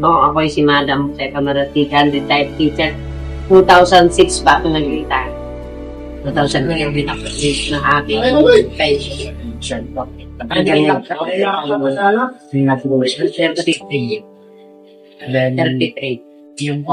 ako si Madam Sepa Maratigan, retired teacher. 2006 pa ako nag-retire. 2009 din ako ng aking pension. Then, 33. yung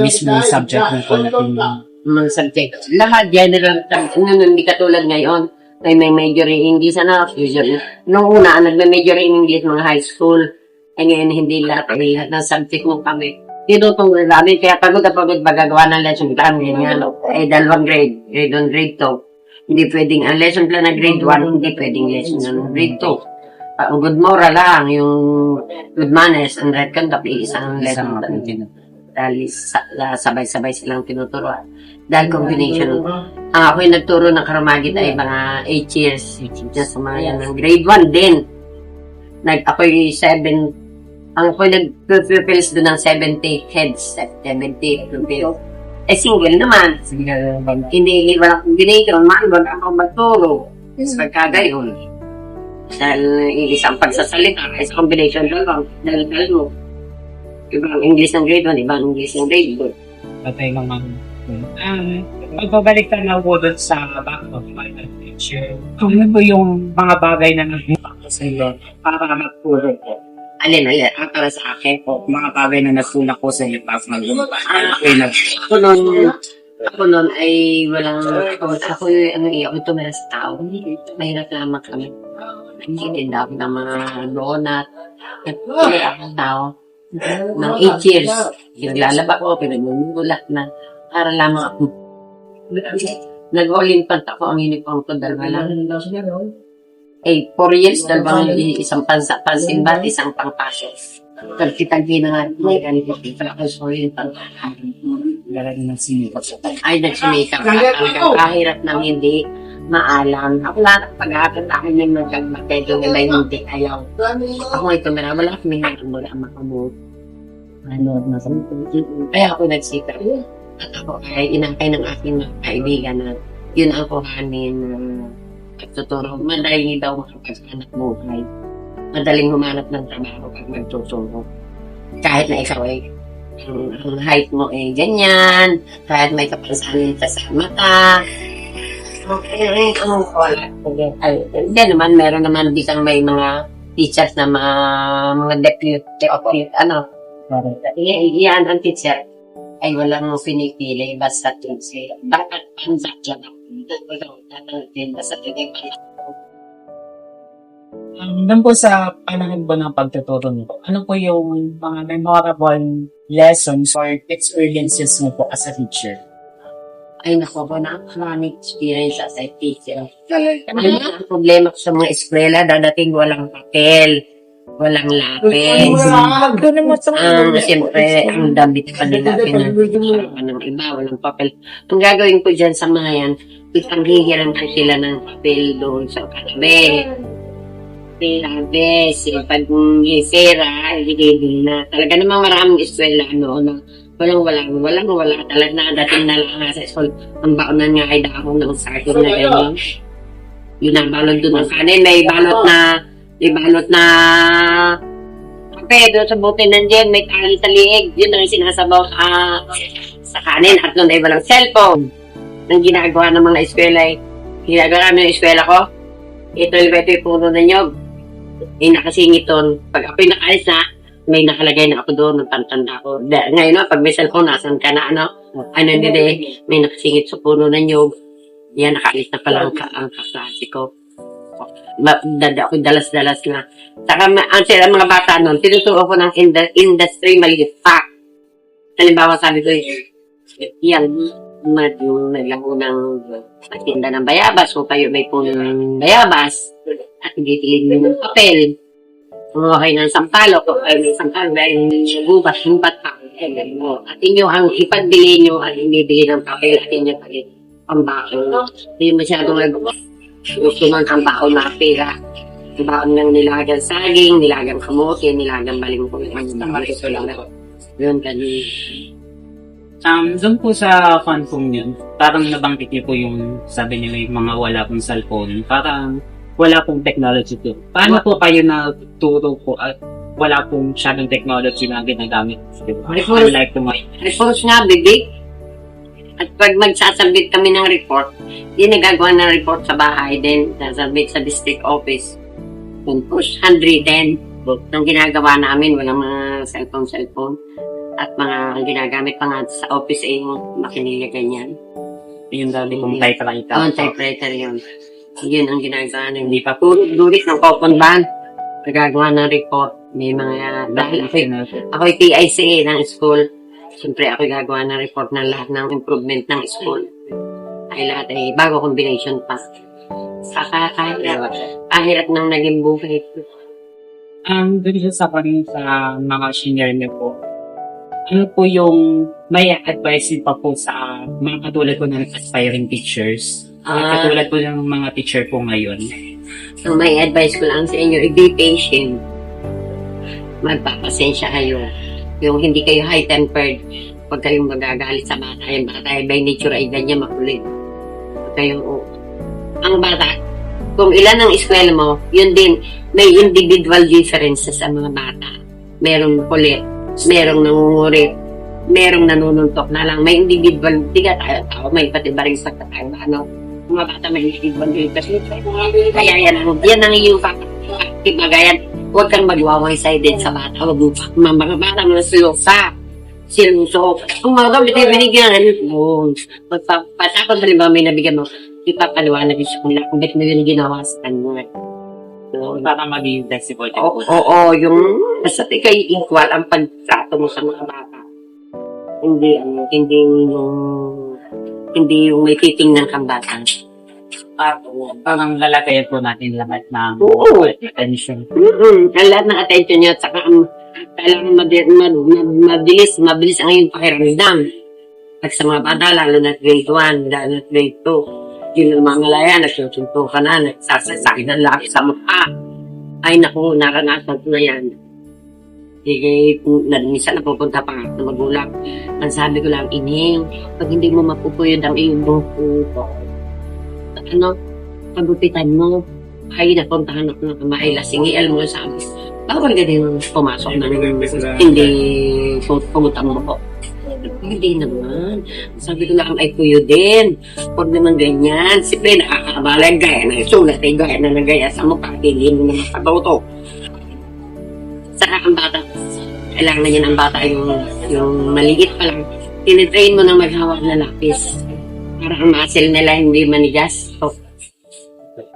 mismo subject ng po natin. Mga subject. Lahat general terms. Hindi katulad ngayon. May major in English, usually. Nung una, nagme-major in English mga high school. Ngayon, hindi lahat ng subject mo kami. Tinutong namin, kaya pagod magagawa ng lesson plan. Dalawang grade 1, grade 2. Hindi pwedeng, ang lesson plan na grade 1, hindi pwedeng lesson na grade 2. Ang good moral lang, yung good manners and right conduct, isang lesson plan. Dahil sabay-sabay silang tinuturuan. Dahil combination. Ako'y nagturo ng Karamagit ay mga 8 years. Sa mga ng grade 1 din. Ako'y 7. Ako'y nag-pupils doon ng 70 heads. 70 pupils. Single naman. Hindi, walang combination. Wala akong magturo. Pagkagayon. Dahil isang pagsasalita, is combination lang. Dahil mo. Ibang English ng grade 1, ibang English ng grade 2. Patay naman. Magbabalik ka na po doon sa back of my teacher. Kung ano yung mga bagay na nagmumpak sa iyo para magturo po? Alin? Para sa akin po, mga bagay na nagtulak ko sa iyo para magmumpak. Ako noon ay walang, ako tumira sa tao. Mahirap naman kami. Nagtitinda ako ng mga donut. Nagtitinda ako ng tao. Ng 8 years. Naglalaba ko, pinagmumulat na. Para lamang ako. Nag-Olympic ako, ang uniform ko, dalawa lang. 4 years, dalawang isang pansin ba, isang pangpasok. Tagkitagi na nga, may ganito. Ako, sorry, ay, nagsumikap. Talagang kahirap ng hindi maalam. Ako lang, pag-aaral akin yung nagkagmatay doon nila hindi ayaw. Ako ay tumira, wala kami nga mula makamot. Kaya ako nagsikap. At ako ay inangkay ng aking mga kaibigan na yun ang kuhanin na tuturo. Madaling daw makapagsanak buhay. Madaling humanap ng trabaho pag magtuturo. Kahit na ikaw ay ang height mo ay ganyan, kahit may kapansanan ka sa mata. Okay, hindi naman, meron naman disang may mga teachers na mga deputy of yan ang teacher ay walang pinipili basta teacher. Bakit pansak lang ako? Basta teacher. Doon po sa panahon ba ng pagtuturo niyo, ano po yung mga memorable lessons or experiences mo po as a teacher? Ay, naku po, nakakaraming experience as a teacher. Ang problema ko sa mga eskwela, dadating walang papel, walang lapis. Siyempre, ang damit pa nila, pinag-arapan ng iba, walang papel. Ang gagawin ko dyan sa mga yan, isang hihiram ko sila ng papel doon sa kanabe. Labis, pag pera, hindi na. Talaga namang maraming eskwela, walang talaga dating na lang sa school. Ang baonan nga ay dahon ng sarkong na gano'n. Yun ang balot doon ng kanin. May balot na kape doon sa bote nandiyan. May tali sa liig. Yun ang sinasabaw sa kanin. At doon ay walang cellphone. Ang ginagawa ng mga eskwela ay ginagawa namin yung eskwela ko. Ito yung puno na nyog. May nakasingit doon. Pag ako'y nakalis na, may nakalagay na ako doon, nagtantanda ko. Ngayon pag may cellphone, nasan ka na, may nakasingit sa puno na nyog. Yan, nakaalis na pala ang kaklase ko. Ako dalas-dalas na. Saka, ang mga bata noon, tinuturo ko ng industry maliit pa. Halimbawa, sabi ko, yan, yung naglaho ng patinda ng bayabas, kung kayo may punong bayabas, at gitilin mo ng papel. Kung okay ng sampalo, kung kayo may sampalo, dahil yung gubas, yung patak, at inyo ang ipagbili nyo at inibili ng papel at inyo pambako. Hindi masyadong gusto ng pambako na pera. Baon ng nilagang saging, nilagang kamote, nilagang balingkong. Yun, ganun. Doon po sa fanfong yun, parang nabanggit niyo po yung sabi nila yung mga wala pong cellphone, parang wala pong technology to. Paano po kayo natuturo po at wala pong masyadong technology na ginagamit. Diba? Report. Unlike Report nga, baby. At pag magsasabit kami ng report, di nagagawa ng report sa bahay, then sasabit sa district office. Push, 110. Ang ginagawa namin, walang mga cellphone. At mga ginagamit pa nga sa office ay yung makinila ganyan. yung dati kong typewriter. Oo, typewriter yun. Yun ang ginagawa na hindi pa. Dulit ng coupon ban. Nagagawa ng report. May mga, dahil ako'y TIC ng school. Siyempre ako'y gagawa ng report ng lahat ng improvement ng school. Ay lahat ay bago combination pa. Saka kahirap ng naging buhay. Doon siya sa mga senior niyo po. Ano po yung may advice pa po sa mga katulad po ng aspiring teachers? Katulad po ng mga teacher po ngayon. Ang may advice ko lang sa inyo, be patient. Magpapasensya kayo. Yung hindi kayo high-tempered, huwag kayong magagalit sa bata. Yung bata ay by nature ay ganyan makulit. Huwag kayong, ang bata, kung ilan ang eskwela mo, yun din, may individual differences sa mga bata. Merong kulit, merong nangungurit, merong nanununtok na lang. May individual, hindi ka tayo, may iba't iba rin pagkatayo. Mga bata may individual differences. Kaya yan ang iyong kakibagayan. Huwag kang magwaway-sided sa bata. Huwag mo pa. Mga bata mo na silusok. Kung mga gamit ay binigyan, Pagpapatapos halimbawa may nabigyan mo, ipapaliwanag yung sila kung ba't mo yun ginawa sa kanya. So, para maging flexible. Oo, yung basta ikay equal ang pagtrato mo sa mga bata. Hindi yung may titingnan kang bata. Parang lalagayan po natin lahat ng attention. Ang lahat ng attention niya at saka kailangan mabilis ang iyong pakiramdam. At sa mga bata, lalo na grade 1, lalo na grade 2, yun ang mga malaya, nagsusunto ka na, nagsasasakit ng laki sa mukha. Ay naku, naranasan ko na yan. Minsan napupunta pa nga na magulang. Ang sabi ko lang, Ining, pag hindi mo mapupuyod ang iyong buko, pagupitan mo, ay napuntahan ako ng kamay, lasingial mo sa amin. Bawal ka din pumasok na hindi pumutang mo ko. Hindi naman. Sabi ko lang, ay kuyo din. Huwag naman ganyan. Siyempre, nakakabala, gaya na sulat, gaya na nagaya sa mukha, hindi mo naman patuto. Saka ang bata, kailangan yan ang bata yung maliit pa lang. Tinitrain mo ng maghawak na lapis. Para ang muscle nila hindi manigas. So,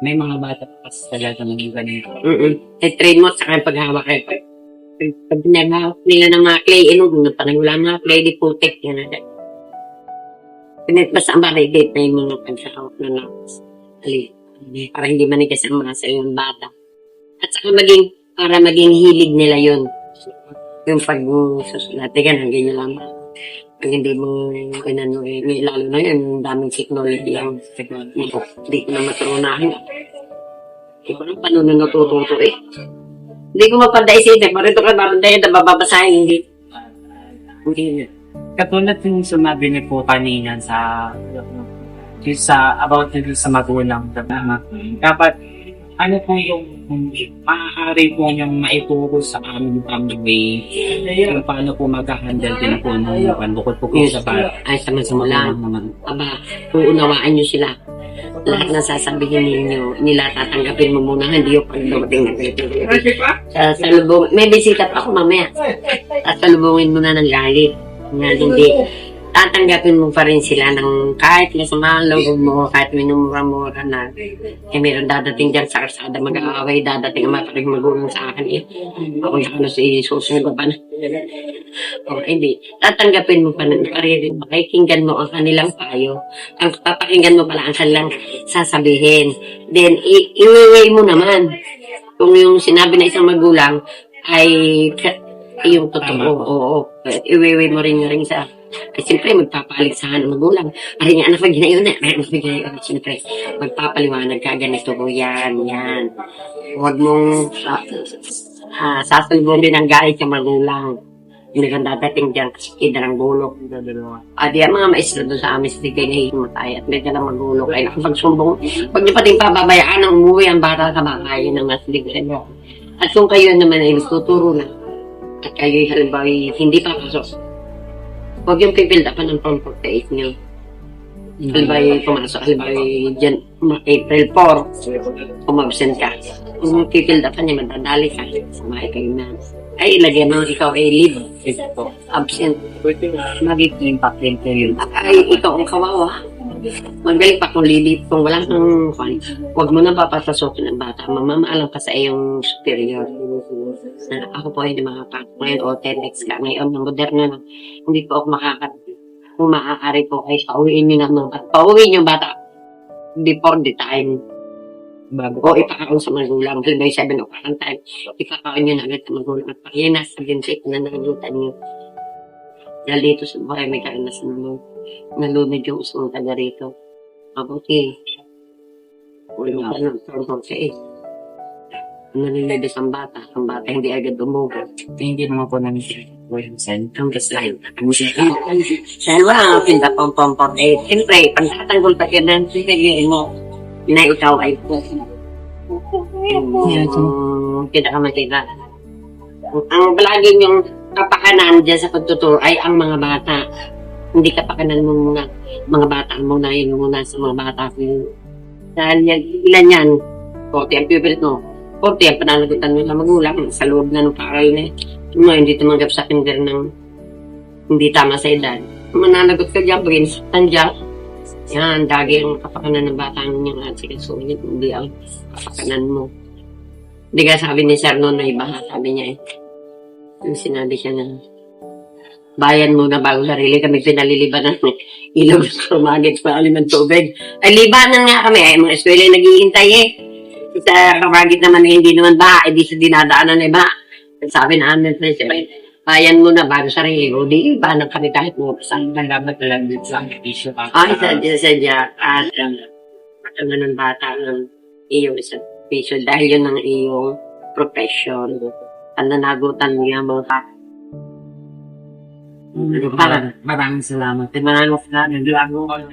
may mga bata pa talaga ng ganito. I-train mo sa kanyang paghawak. Pag nagahawak nila ng mga clay, parang wala mga clay, di putik. Yan na. Pinitbas ang validate na yung mga paghawak na lapis. Para hindi manigas ang muscle yung bata. At saka para maging hilig nila yun. Yung pag-susulat, ganun, ganyan lang. Pag hindi mo, lalo na yun, daming technology ang hindi ko na maturunahin. Hindi ko na paano na natututo eh. Hindi ko mapandaisipin, marito ka mapandayin na bababasahin, hindi. Katulad yung sumabi niyo po kanina about sa magulang. Dapat, ano po yung maaari po niyang maituro sa aming family kung paano po mag-handle din po ng bukod po sa bata. Ay, sama-sama lang. Aba, uunawaan niyo sila. Lahat na sasabihin nila, tatanggapin mo muna, hindi yung pag dumating na kayo. May bisita pa ako mamaya. Sasalubungin mo na ng galit. Hindi. Tatanggapin mo pa rin sila ng kahit nasamahan loob mo, kahit minumura-mura na. Meron dadating dyan sa karsada, mag-aaway, dadating ang mataling magulang sa akin. Ako yung halos susunod pa na. Hindi. Tatanggapin mo pa rin. Pakikinggan mo ang kanilang payo. Ang papakinggan mo pala ang kanilang sasabihin. Then, iwiway mo naman. Kung yung sinabi na isang magulang ay yung totoo. Oo. Iwiway mo rin sa siyempre, magpapaligsahan ng magulang. Ay, anak ko ginayon na. Siyempre, magpapaliwanag ka, ganito po yan. Huwag mong sasalubong din ang galit sa magulang. Hindi kang dadating dyan kasi kidarang gulok. Di ang mga maestro doon sa amin, hindi kayo nahihimatay at may dalang magulok. Ay, nakapagsumbong. Pag di pating pababayaan ang umuwi ang bata sa bahay ng mas ligre mo. At kung kayo naman ay tuturo na, at kayo halimbawa hindi pa pasok, huwag yung pipilda pa ng Form 48 nyo. Halimbawa pumasok, halimbawa dyan, April 4, umabsent ka. Kung pipilda pa niya, madadali ka. Sumahay kayo na. Ay, ilagay mo, ikaw ay leave. Absent. Magiging impact din po yun. Ay, ikaw ang kawawa. Magaling pa kung lilip, kung walang kwan, huwag mo na papasasokin ng bata. Mamamaalam ka sa iyong superior. Na ako po ay makapasok ngayon o 10x ka. Ngayon, moderno na. Hindi po ako kung maaari po ay pauwiin nyo naman. At pauwiin yung bata before the time. Bago O ipakaon sa magulang. Halimbawa 7 o'clock ang time. Ipakaon nyo na agad sa magulang. At pakinas sa ginsik na nalutan nyo. Dahil dito sa buhay may kainas na nalunod yung usong taga rito. Mabuti. Wala ka ng tortor ka eh. Nalilibis ang bata. Ang bata hindi agad umuga. hindi naman po namin po yung send. Ang gaslain. Saan wala ang pinta pom-pom-pom. Eh, siyempre, pag tatanggol pa ka ng sinagiin mo na ikaw ay po. Pinakamatira. Ang palaging yung kapakanan dyan sa pagtuturo ay ang mga bata. Hindi kapakanan mo muna. Mga bata muna yun muna sa mga bata. Dahil yan, ilan yan? 40 ang pupil mo. 40 ang pananagutan mo na magulang sa loob na ng paral na hindi tumanggap sa kinder ng hindi tama sa edad. Mananagot ka dyan, Prince. Tandyan. Yan, dagi ang kapakanan ng bata niyang at sige, so hindi ang kapakanan mo. Hindi ka sabi ni Sir noon na iba, sabi niya eh. Yung sinabi siya na bayan muna bago sarili kami pinaliliban ng ilog sa rumagit sa alim ng tubig. Ay, libanan nga kami. Ay, mga eskwela yung naghihintay eh. Sa rumagit naman eh, hindi naman ba, eh di sa dinadaanan eh ba. Sabi namin, bayan muna bago sarili. O di, ibanan kami kahit mo. Saan nalamat na lang din sa issue pa? Ay, sadya. At ang ng bata ng iyong isang patient dahil yun ang iyong profession. Ang nanagutan mo yung mga Maraming salamat. maraming salamat.